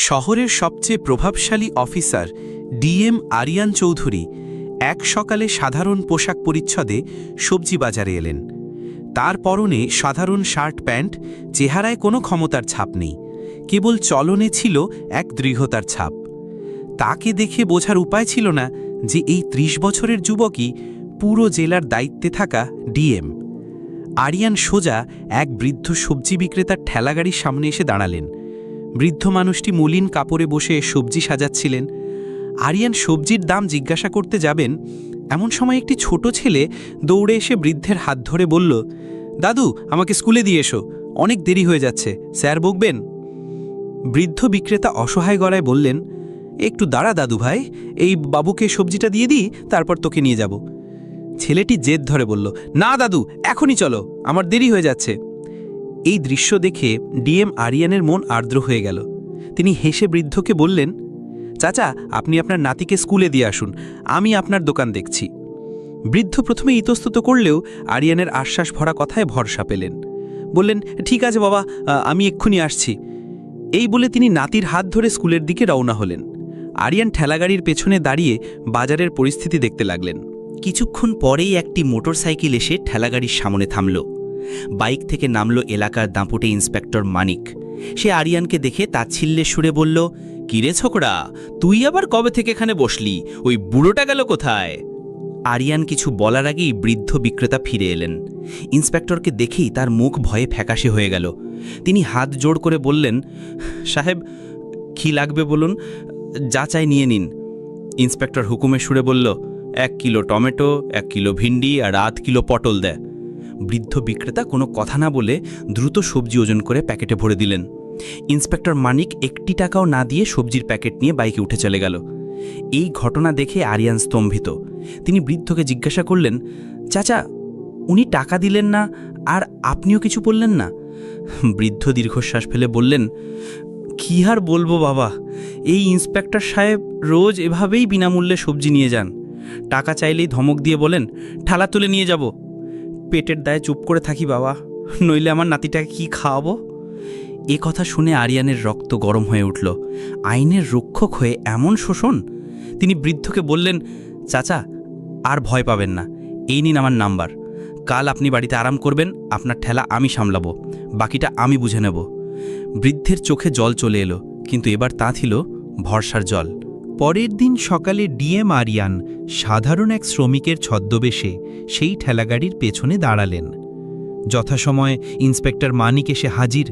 শহরের সবচেয়ে প্রভাবশালী অফিসার ডিএম আরিয়ান চৌধুরী এক সকালে সাধারণ পোশাক পরিচ্ছদে সবজি বাজারে এলেন। তার পরনে সাধারণ শার্ট প্যান্ট, চেহারায় কোনো ক্ষমতার ছাপ নেই, কেবল চলনে ছিল এক দৃঢ়তার ছাপ। তাকে দেখে বোঝার উপায় ছিল না যে এই ৩০ বছরের যুবকই পুরো জেলার দায়িত্বে থাকা ডিএম। আরিয়ান সোজা এক বৃদ্ধ সবজি বিক্রেতার ঠেলাগাড়ির সামনে এসে দাঁড়ালেন। বৃদ্ধ মানুষটি মলিন কাপড়ে বসে সবজি সাজাচ্ছিলেন। আরিয়ান সবজির দাম জিজ্ঞাসা করতে যাবেন, এমন সময় একটি ছোট ছেলে দৌড়ে এসে বৃদ্ধের হাত ধরে বলল, দাদু, আমাকে স্কুলে দিয়ে এসো, অনেক দেরি হয়ে যাচ্ছে, স্যার বকবেন। বৃদ্ধ বিক্রেতা অসহায় গলায় বললেন, একটু দাঁড়া দাদু ভাই, এই বাবুকে সবজিটা দিয়ে দিই, তারপর তোকে নিয়ে যাব। ছেলেটি জেদ ধরে বলল, না দাদু, এখনই চলো, আমার দেরি হয়ে যাচ্ছে। এই দৃশ্য দেখে ডিএম আরিয়ানের মন আর্দ্র হয়ে গেল। তিনি হেসে বৃদ্ধকে বললেন, চাচা, আপনি আপনার নাতিকে স্কুলে দিয়ে আসুন, আমি আপনার দোকান দেখছি। বৃদ্ধ প্রথমে ইতস্তত করলেও আরিয়ানের আশ্বাস ভরা কথায় ভরসা পেলেন। বললেন, ঠিক আছে বাবা, আমি এক্ষুনি আসছি। এই বলে তিনি নাতির হাত ধরে স্কুলের দিকে রওনা হলেন। আরিয়ান ঠেলাগাড়ির পেছনে দাঁড়িয়ে বাজারের পরিস্থিতি দেখতে লাগলেন। কিছুক্ষণ পরেই একটি মোটরসাইকেল এসে ঠেলাগাড়ির সামনে থামল। বাইক থেকে নামল এলাকার দাঁপুটে ইন্সপেক্টর মানিক। সে আরিয়ানকে দেখে তাচ্ছিল্যের সুরে বলল, কিরে ছোকরা, তুই আবার কবে থেকে এখানে বসলি? ওই বুড়োটা গেল কোথায়? আরিয়ান কিছু বলার আগেই বৃদ্ধ বিক্রেতা ফিরে এলেন। ইন্সপেক্টরকে দেখেই তার মুখ ভয়ে ফ্যাকাশে হয়ে গেল। তিনি হাত জোড় করে বললেন, সাহেব, কি লাগবে বলুন, যা চাই নিয়ে নিন। ইন্সপেক্টর হুকুমের সুরে বলল, 1 কিলো টমেটো, 1 কিলো ভিন্ডি আর 8 কিলো পটল দেয়। বৃদ্ধ বিক্রেতা কোনো কথা না বলে দ্রুত সবজি ওজন করে প্যাকেটে ভরে দিলেন। ইন্সপেক্টর মানিক 1 টাকাও না দিয়ে সবজির প্যাকেট নিয়ে বাইকে উঠে চলে গেল। এই ঘটনা দেখে আরিয়ান স্তম্ভিত। তিনি বৃদ্ধকে জিজ্ঞাসা করলেন, চাচা, উনি টাকা দিলেন না, আর আপনিও কিছু বললেন না? বৃদ্ধ দীর্ঘশ্বাস ফেলে বললেন, কি আর বলবো বাবা, এই ইন্সপেক্টর সাহেব রোজ এভাবেই বিনামূল্যে সবজি নিয়ে যান। টাকা চাইলেই ধমক দিয়ে বলেন, ঠালা তুলে নিয়ে যাব। পেটের দায়ে চুপ করে থাকি বাবা, নইলে আমার নাতিটাকে কি খাওয়াবো? এ কথা শুনে আরিয়ানের রক্ত গরম হয়ে উঠল। আইনের রক্ষক হয়ে এমন শোষণ! তিনি বৃদ্ধকে বললেন, চাচা, আর ভয় পাবেন না, এই নিন আমার নাম্বার। কাল আপনি বাড়িতে আরাম করবেন, আপনার ঠেলা আমি সামলাবো, বাকিটা আমি বুঝে নেব। বৃদ্ধের চোখে জল চলে এলো, কিন্তু এবার তা ছিল ভরসার জল। পরের দিন সকালে ডিএম আরিয়ান সাধারণ এক শ্রমিকের ছদ্মবেশে সেই ঠেলাগাড়ির পেছনে দাঁড়ালেন। যথাসময়ে ইন্সপেক্টর মানিক এসে হাজির।